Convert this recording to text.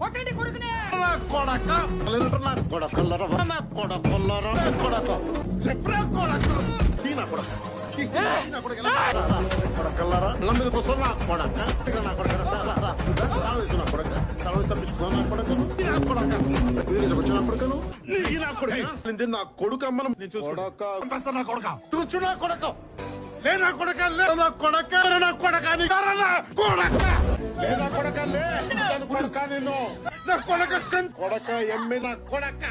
కొట్టండి కొడుకునే. కొడక కొడకల్లరా కొడకొల్లరా కొడక చెప్పరా కొడక తీనా కొడక కొడకల్లరా నా మీదకి వస్తున్నా కొడక నా కొడక నా కొడక తప్పించుకున్నా నా కొడక నా కొడక వచ్చిన కొడకను నా కొడక నా కొడుకు అమ్మను నేను చూసుకో నా కొడక చూచు నా కొడక లే నా కొడక లే నా కొడక నా కొడక కొడక లేదా కొడక లే కొడక నేను నా కొడక కొడక ఎమ్మె నా కొడక